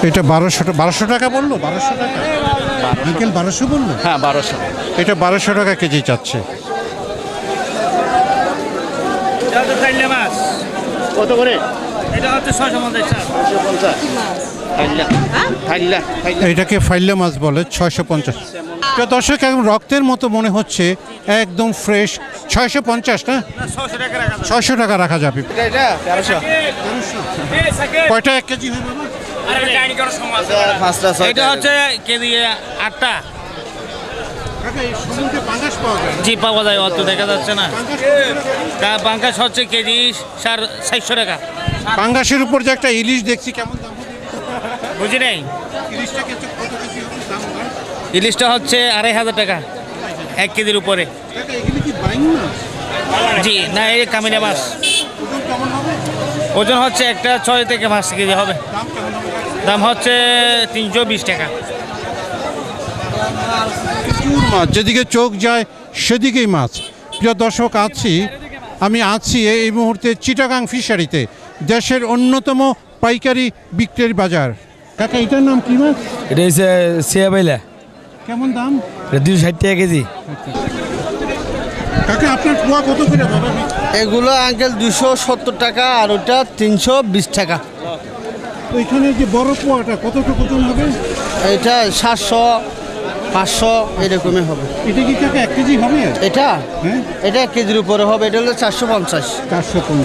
এটা 1200 টাকা বললো, 1200 টাকা আঙ্কেল, 1200 বললো। হ্যাঁ 1200। এটা 1200 টাকা কেজি চাচ্ছে। কত করে? এটা হচ্ছে 650। এটাকে ফাইল্লা মাছ বলে, 650। প্রিয় দর্শক, একদম রক্তের মতো মনে হচ্ছে, একদম ফ্রেশ। 650 না, 600 টাকা রাখা যাবে। এটা 1300। কয়টা 1 কেজি হয় বাবা? এটা হচ্ছে কেজি 8টা। কাকা, এই সমুদ্রে পাঙ্গাস পাওয়া যায় না? জি পাওয়া যায়, অত দেখা যাচ্ছে না। পাঙ্গাস হচ্ছে কেজি 400 টাকা। পাঙ্গাসের উপর যে একটা ইলিশ দেখছি, কেমন দাম হবে? বুঝি নাই। ইলিশটা কত কেজি হবে দাম হয়? ইলিশটা হচ্ছে 2500 টাকা 1 কেজির উপরে। কাকা, এগুলি কি বাইং মাছ? জি না, এই কামিনা মাছ। ওজন কেমন হবে? ওজন হচ্ছে একটা 6 থেকে 5 কেজি হবে। দাম কেমন হবে? দাম হচ্ছে 320 টাকা। প্রচুর মাছ, যেদিকে চোখ যায় সেদিকেই মাছ। প্রিয় দর্শক, আমি আছি এই মুহূর্তে চিটাগাং ফিশারিতে, দেশের অন্যতম পাইকারি বিক্রির বাজার। কাকা, এটার নাম কি মাছ? এটা হচ্ছে সিয়া বাইলা, কেমন দাম? এটা 260 টাকা কেজি। কাকা, আপনার পোয়া কত করে বাবা? এগুলো আঙ্কেল 270 টাকা, আর ওটা 320 টাকা। ওইখানে যে বড় পোয়াটা কতটুকু ওজন হবে? এটা 700 500 এরকমই হবে। এটা কি কাকা 1 কেজি হবে? এটা হ্যাঁ, এটা 1 কেজির উপরে হবে। এটা হলো 450। 450।